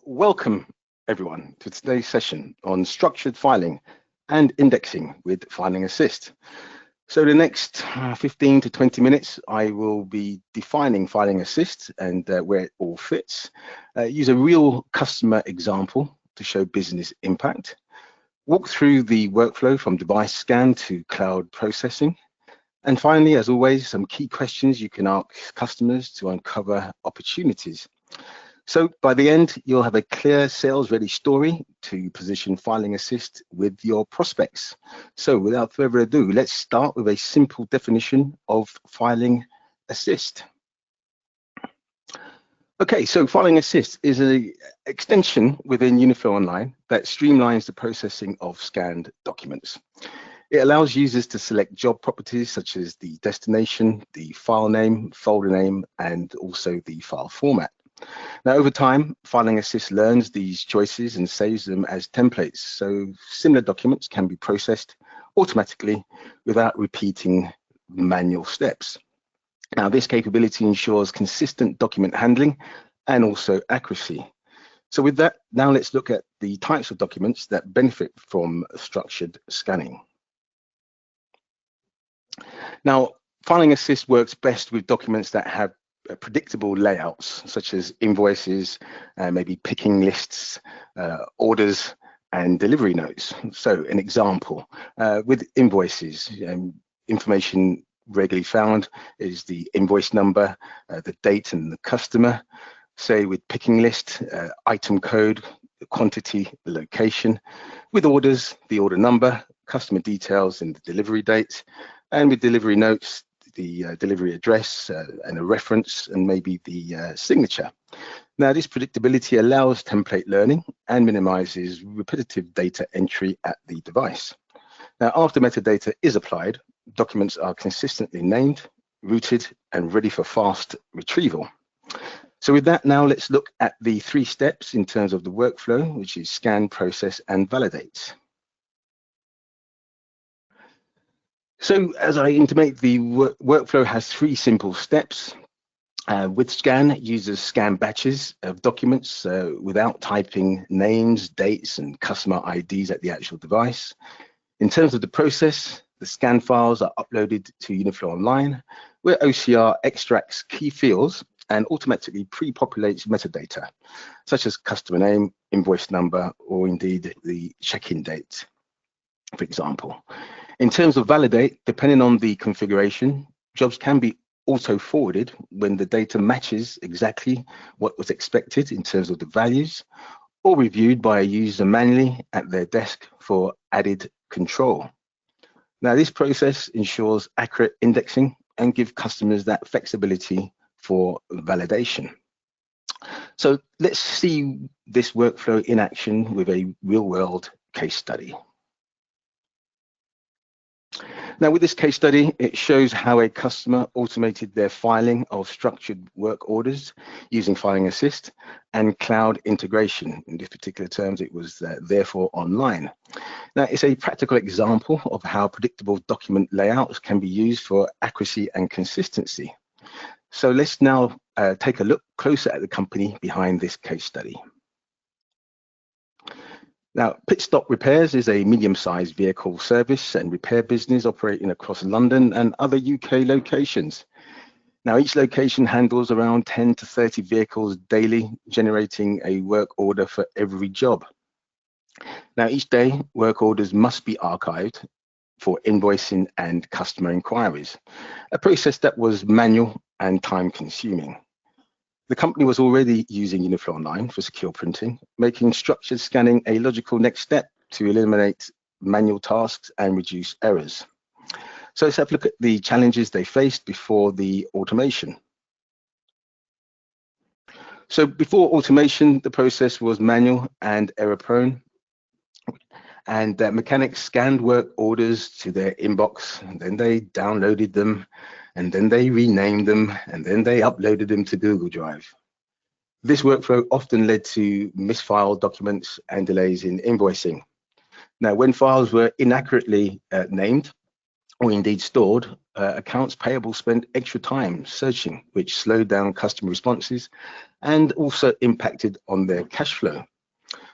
Welcome everyone to today's session on structured filing and indexing with Filing Assist. So the next 15 to 20 minutes, I will be defining Filing Assist and where it all fits. Use a real customer example to show business impact. Walk through the workflow from device scan to cloud processing. And finally, as always, some key questions you can ask customers to uncover opportunities. So by the end, you'll have a clear sales-ready story to position Filing Assist with your prospects. So without further ado, let's start with a simple definition of Filing Assist. Okay, so Filing Assist is an extension within Uniflow Online that streamlines the processing of scanned documents. It allows users to select job properties such as the destination, the file name, folder name, and also the file format. Now, over time, Filing Assist learns these choices and saves them as templates, so similar documents can be processed automatically without repeating manual steps. Now, this capability ensures consistent document handling and also accuracy. So with that, now let's look at the types of documents that benefit from structured scanning. Now, Filing Assist works best with documents that have predictable layouts, such as invoices, maybe picking lists, orders, and delivery notes. So an example, with invoices, information regularly found is the invoice number, the date and the customer. Say with picking list, item code, the quantity, the location. With orders, the order number, customer details, and the delivery date. And with delivery notes, the delivery address and a reference and maybe the signature. Now, this predictability allows template learning and minimizes repetitive data entry at the device. Now, after metadata is applied, documents are consistently named, routed, and ready for fast retrieval. So with that, now let's look at the 3 steps in terms of the workflow, which is scan, process, and validate. So as I intimate, the workflow has 3 simple steps. With scan, users scan batches of documents without typing names, dates, and customer IDs at the actual device. In terms of the process, the scan files are uploaded to Uniflow Online, where OCR extracts key fields and automatically pre-populates metadata, such as customer name, invoice number, or indeed the check-in date, for example. In terms of validate, depending on the configuration, jobs can be auto-forwarded when the data matches exactly what was expected in terms of the values, or reviewed by a user manually at their desk for added control. Now, this process ensures accurate indexing and gives customers that flexibility for validation. So let's see this workflow in action with a real-world case study. Now, with this case study, it shows how a customer automated their filing of structured work orders using Filing Assist and cloud integration. In this particular terms, it was therefore online. Now, it's a practical example of how predictable document layouts can be used for accuracy and consistency. So let's now take a look closer at the company behind this case study. Now, Pit Stop Repairs is a medium-sized vehicle service and repair business operating across London and other UK locations. Now, each location handles around 10 to 30 vehicles daily, generating a work order for every job. Now, each day, work orders must be archived for invoicing and customer inquiries, a process that was manual and time-consuming. The company was already using Uniflow Online for secure printing, making structured scanning a logical next step to eliminate manual tasks and reduce errors. So let's have a look at the challenges they faced before the automation. So before automation, the process was manual and error-prone. And mechanics scanned work orders to their inbox, and then they downloaded them, and then they renamed them, and then they uploaded them to Google Drive. This workflow often led to misfiled documents and delays in invoicing. Now, when files were inaccurately named or indeed stored, accounts payable spent extra time searching, which slowed down customer responses and also impacted on their cash flow.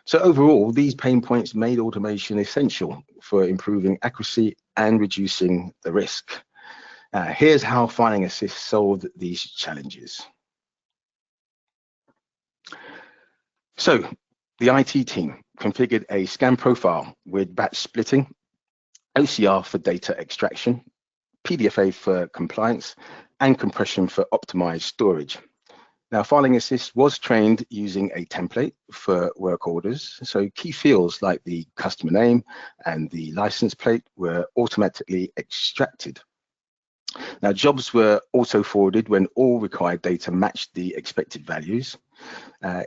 So overall, these pain points made automation essential for improving accuracy and reducing the risk. Here's how Filing Assist solved these challenges. So the IT team configured a scan profile with batch splitting, OCR for data extraction, PDFA for compliance, and compression for optimized storage. Now, Filing Assist was trained using a template for work orders, so key fields like the customer name and the license plate were automatically extracted. Now, jobs were auto-forwarded when all required data matched the expected values.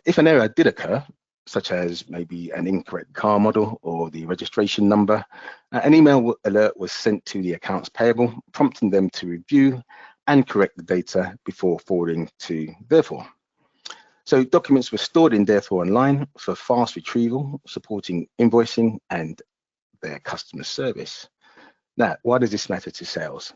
If an error did occur, such as maybe an incorrect car model or the registration number, an email alert was sent to the accounts payable, prompting them to review and correct the data before forwarding to Therefore. So documents were stored in Therefore Online for fast retrieval, supporting invoicing and their customer service. Now, why does this matter to sales?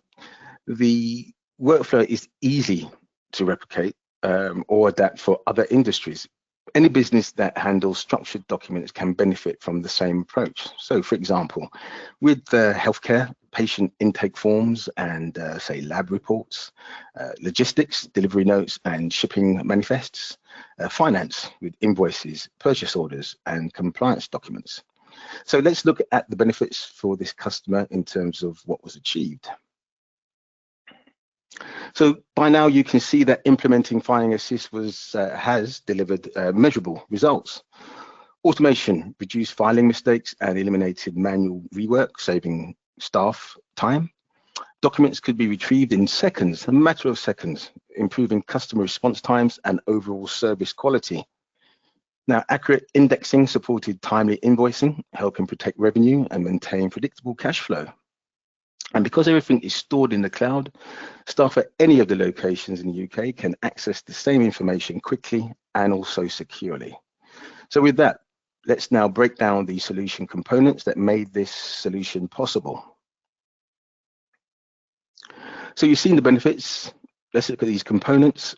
The workflow is easy to replicate or adapt for other industries. Any business that handles structured documents can benefit from the same approach. So, for example, with healthcare, patient intake forms and say lab reports, logistics, delivery notes and shipping manifests, finance with invoices, purchase orders and compliance documents. So let's look at the benefits for this customer in terms of what was achieved. So by now you can see that implementing Filing Assist has delivered measurable results. Automation reduced filing mistakes and eliminated manual rework, saving staff time. Documents could be retrieved in seconds, a matter of seconds, improving customer response times and overall service quality. Now, accurate indexing supported timely invoicing, helping protect revenue and maintain predictable cash flow. And because everything is stored in the cloud, staff at any of the locations in the UK can access the same information quickly and also securely. So with that, let's now break down the solution components that made this solution possible. So you've seen the benefits. Let's look at these components.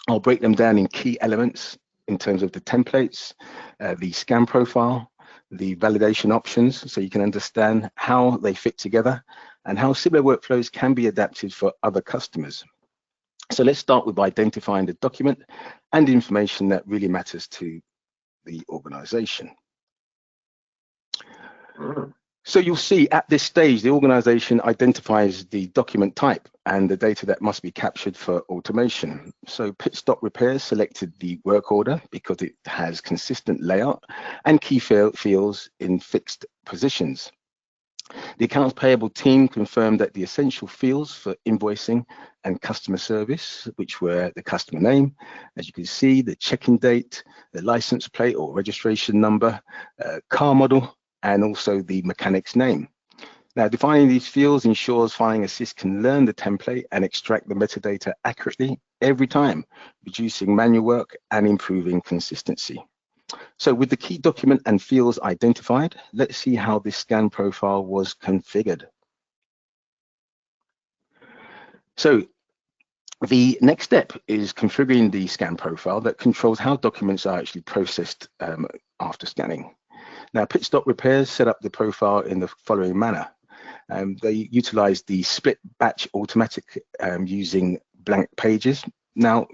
I'll break them down in key elements in terms of the templates, the scan profile, the validation options, so you can understand how they fit together and how similar workflows can be adapted for other customers. So let's start with identifying the document and information that really matters to the organization. So you'll see at this stage, the organization identifies the document type and the data that must be captured for automation. So Pit Stop Repairs selected the work order because it has consistent layout and key fields in fixed positions. The accounts payable team confirmed that the essential fields for invoicing and customer service, which were the customer name, as you can see, the check-in date, the license plate or registration number, car model, and also the mechanic's name. Now, defining these fields ensures Filing Assist can learn the template and extract the metadata accurately every time, reducing manual work and improving consistency. So with the key document and fields identified, let's see how this scan profile was configured. So the next step is configuring the scan profile that controls how documents are actually processed after scanning. Now, Pit Stop Repairs set up the profile in the following manner. They utilize the split batch automatic using blank pages. Now,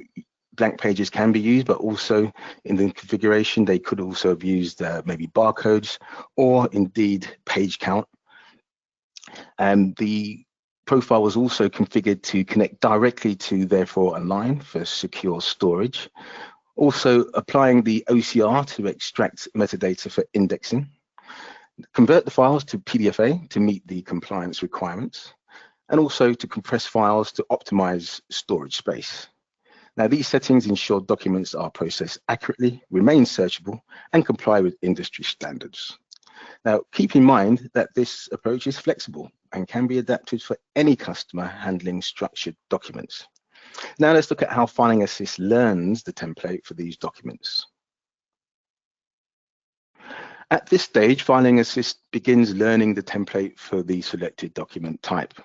blank pages can be used, but also in the configuration, they could also have used maybe barcodes or indeed page count. The profile was also configured to connect directly to Therefore Online for secure storage. Also applying the OCR to extract metadata for indexing. Convert the files to PDFA to meet the compliance requirements, and also to compress files to optimize storage space. Now, these settings ensure documents are processed accurately, remain searchable, and comply with industry standards. Now, keep in mind that this approach is flexible and can be adapted for any customer handling structured documents. Now let's look at how Filing Assist learns the template for these documents. At this stage, Filing Assist begins learning the template for the selected document type.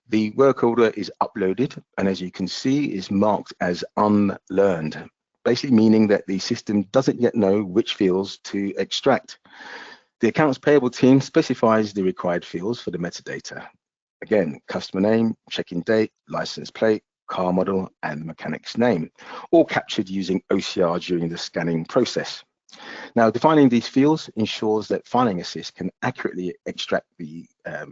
The work order is uploaded, and as you can see, is marked as unlearned, basically meaning that the system doesn't yet know which fields to extract. The accounts payable team specifies the required fields for the metadata. Again, customer name, check-in date, license plate, car model, and mechanic's name, all captured using OCR during the scanning process. Now, defining these fields ensures that Filing Assist can accurately extract the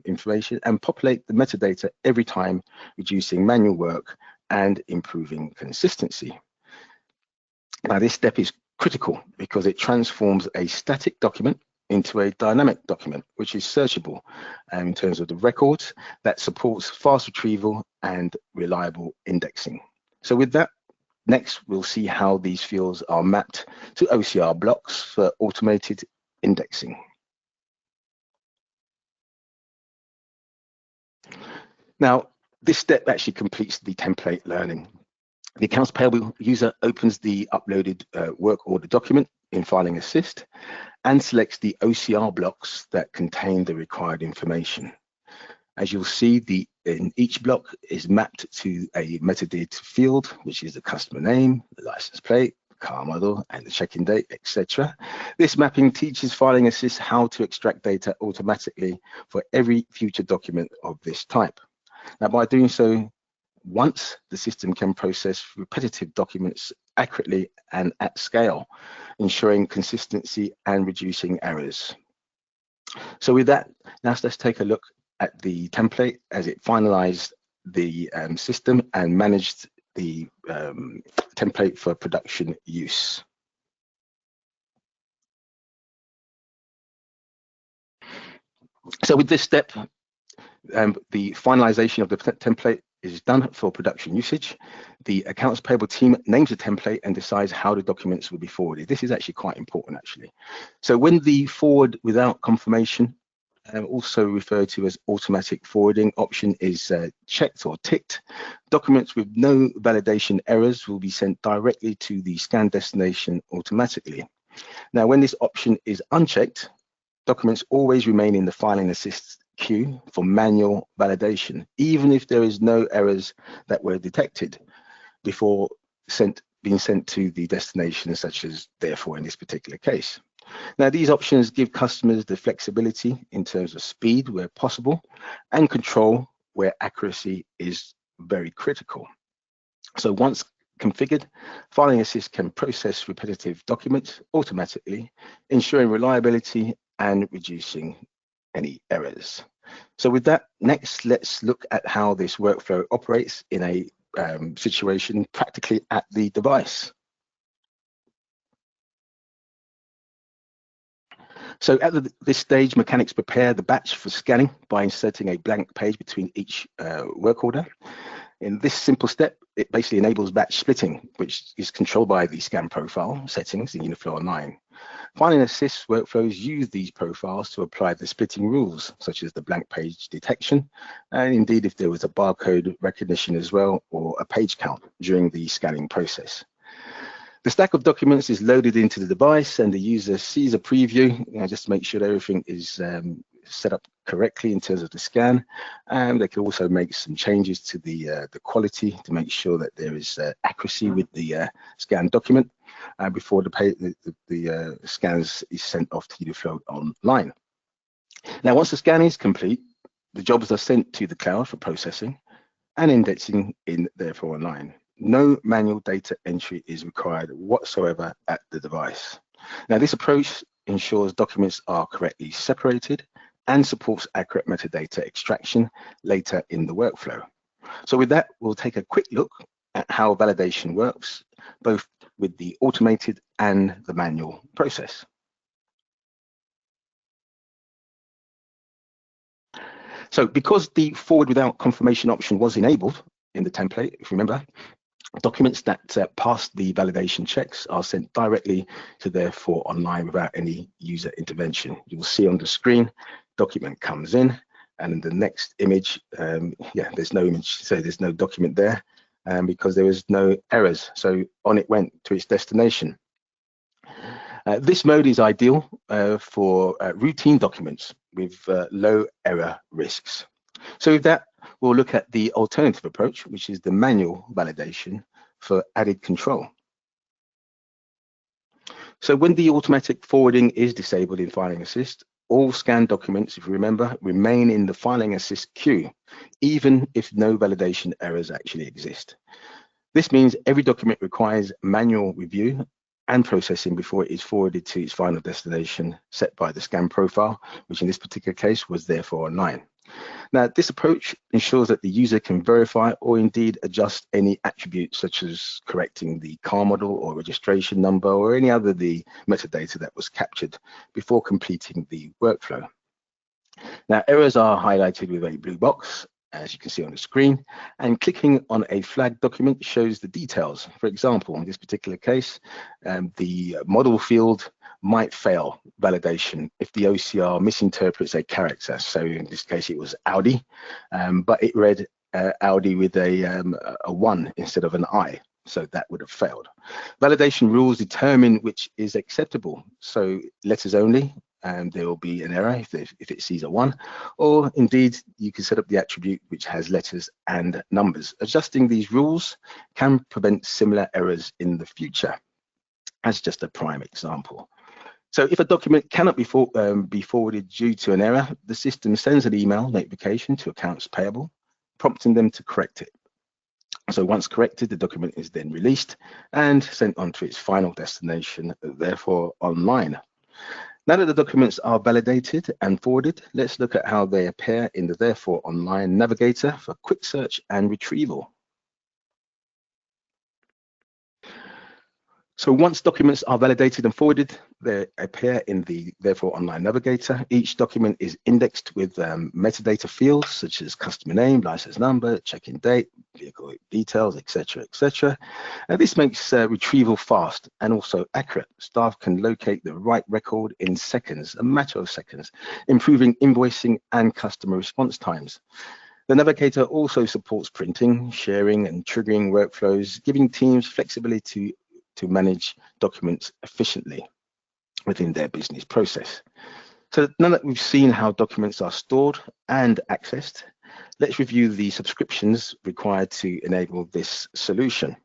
information and populate the metadata every time, reducing manual work and improving consistency. Now, this step is critical because it transforms a static document into a dynamic document, which is searchable in terms of the records that supports fast retrieval and reliable indexing. So with that, next, we'll see how these fields are mapped to OCR blocks for automated indexing. Now, this step actually completes the template learning. The accounts payable user opens the uploaded work order document in Filing Assist and selects the OCR blocks that contain the required information. As you'll see, in each block is mapped to a metadata field, which is the customer name, the license plate, car model, and the check-in date, etc. This mapping teaches Filing Assist how to extract data automatically for every future document of this type. Now, by doing so once, the system can process repetitive documents accurately and at scale, ensuring consistency and reducing errors. So with that, now let's take a look at the template as it finalized the system and managed the template for production use. So with this step, the finalization of the template is done for production usage. The accounts payable team names the template and decides how the documents will be forwarded. This is actually quite important, actually. So when the forward without confirmation, also referred to as automatic forwarding option, is checked or ticked, documents with no validation errors will be sent directly to the scan destination automatically. Now, when this option is unchecked, documents always remain in the Filing Assist queue for manual validation, even if there is no errors that were detected before being sent to the destination, such as therefore in this particular case. Now, these options give customers the flexibility in terms of speed where possible and control where accuracy is very critical. So once configured, Filing Assist can process repetitive documents automatically, ensuring reliability and reducing any errors. So with that, next, let's look at how this workflow operates in a situation practically at the device. So at this stage, mechanics prepare the batch for scanning by inserting a blank page between each work order. In this simple step, it basically enables batch splitting, which is controlled by the scan profile settings in Uniflow Online. Filing Assist workflows use these profiles to apply the splitting rules, such as the blank page detection, and indeed if there was a barcode recognition as well, or a page count during the scanning process. The stack of documents is loaded into the device and the user sees a preview, just to make sure that everything is set up correctly in terms of the scan. And they can also make some changes to the quality to make sure that there is accuracy with the scanned document before the scans is sent off to Uniflow Online. Now, once the scan is complete, the jobs are sent to the cloud for processing and indexing in Therefore Online. No manual data entry is required whatsoever at the device. Now, this approach ensures documents are correctly separated and supports accurate metadata extraction later in the workflow. So with that, we'll take a quick look at how validation works, both with the automated and the manual process. So because the forward without confirmation option was enabled in the template, if you remember, documents that pass the validation checks are sent directly to Therefore Online without any user intervention. You'll see on the screen, document comes in, and in the next image, there's no image, so there's no document there, because there was no errors. So on it went to its destination. This mode is ideal for routine documents with low error risks. So with that, we'll look at the alternative approach, which is the manual validation for added control. So when the automatic forwarding is disabled in Filing Assist, all scanned documents, if you remember, remain in the Filing Assist queue, even if no validation errors actually exist. This means every document requires manual review and processing before it is forwarded to its final destination set by the scan profile, which in this particular case was therefore online. Now, this approach ensures that the user can verify or indeed adjust any attributes such as correcting the car model or registration number or any other the metadata that was captured before completing the workflow. Now, errors are highlighted with a blue box, as you can see on the screen, and clicking on a flagged document shows the details. For example, in this particular case, the model field might fail validation if the OCR misinterprets a character. So in this case, it was Audi, but it read Audi with a 1 instead of an I. So that would have failed. Validation rules determine which is acceptable. So letters only, and there will be an error if it sees a 1, or indeed you can set up the attribute which has letters and numbers. Adjusting these rules can prevent similar errors in the future, as just a prime example. So if a document cannot be forwarded due to an error, the system sends an email notification to accounts payable, prompting them to correct it. So once corrected, the document is then released and sent on to its final destination, therefore online. Now that the documents are validated and forwarded, let's look at how they appear in the Therefore Online Navigator for quick search and retrieval. So once documents are validated and forwarded, they appear in the Therefore Online Navigator. Each document is indexed with metadata fields such as customer name, license number, check-in date, vehicle details, etc., etc. This makes retrieval fast and also accurate. Staff can locate the right record in seconds, a matter of seconds, improving invoicing and customer response times. The Navigator also supports printing, sharing, and triggering workflows, giving teams flexibility to manage documents efficiently within their business process. So now that we've seen how documents are stored and accessed, let's review the subscriptions required to enable this solution.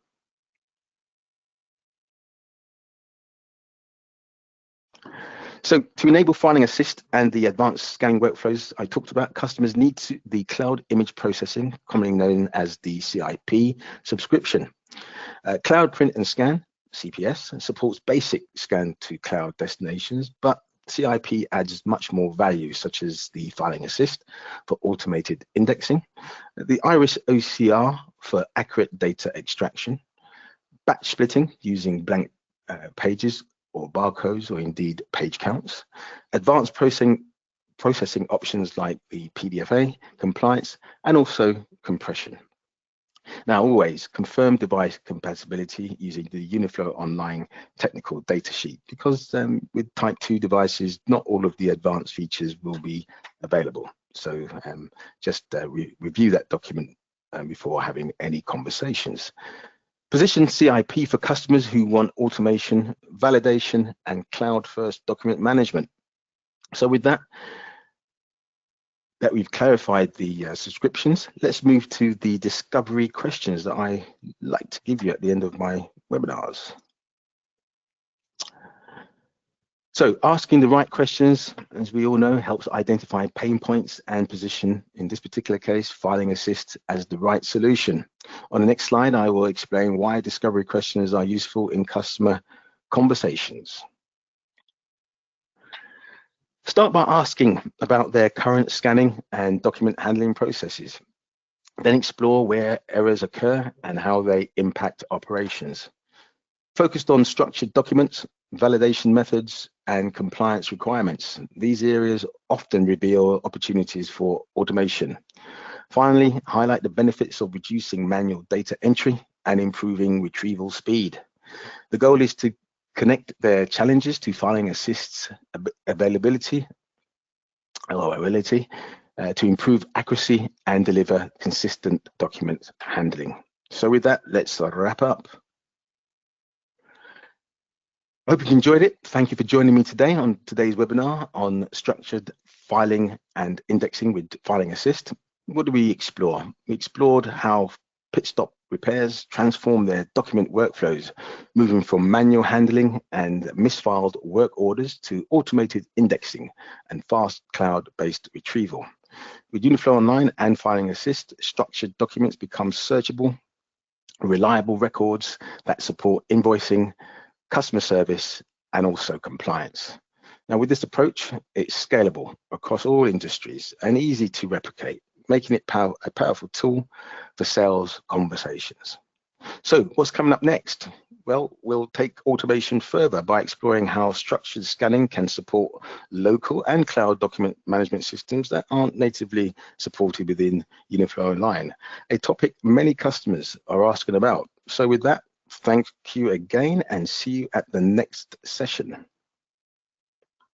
So to enable Filing Assist and the advanced scanning workflows I talked about, customers need the Cloud Image Processing, commonly known as the CIP subscription. Cloud Print and Scan, CPS, supports basic scan to cloud destinations, but CIP adds much more value, such as the Filing Assist for automated indexing, the Iris OCR for accurate data extraction, batch splitting using blank pages or barcodes or indeed page counts, advanced processing options like the PDFA, compliance, and also compression. Now, always confirm device compatibility using the Uniflow Online technical data sheet, because with Type 2 devices, not all of the advanced features will be available. So just review that document before having any conversations. Position CIP for customers who want automation, validation, and cloud-first document management. So with that we've clarified the subscriptions, let's move to the discovery questions that I like to give you at the end of my webinars. So asking the right questions, as we all know, helps identify pain points and position, in this particular case, Filing Assist as the right solution. On the next slide, I will explain why discovery questions are useful in customer conversations. Start by asking about their current scanning and document handling processes. Then explore where errors occur and how they impact operations. Focused on structured documents, validation methods, and compliance requirements. These areas often reveal opportunities for automation. Finally, highlight the benefits of reducing manual data entry and improving retrieval speed. The goal is to connect their challenges to Filing Assist's availability to improve accuracy and deliver consistent document handling. So with that, let's wrap up. I hope you enjoyed it. Thank you for joining me today on today's webinar on structured filing and indexing with Filing Assist. What do we explore? We explored how pit stop repairs transform their document workflows, moving from manual handling and misfiled work orders to automated indexing and fast cloud-based retrieval. With Uniflow Online and Filing Assist, structured documents become searchable, reliable records that support invoicing, customer service, and also compliance. Now, with this approach, it's scalable across all industries and easy to replicate, making it a powerful tool for sales conversations. So what's coming up next? Well, we'll take automation further by exploring how structured scanning can support local and cloud document management systems that aren't natively supported within Uniflow Online, a topic many customers are asking about. So with that, thank you again and see you at the next session.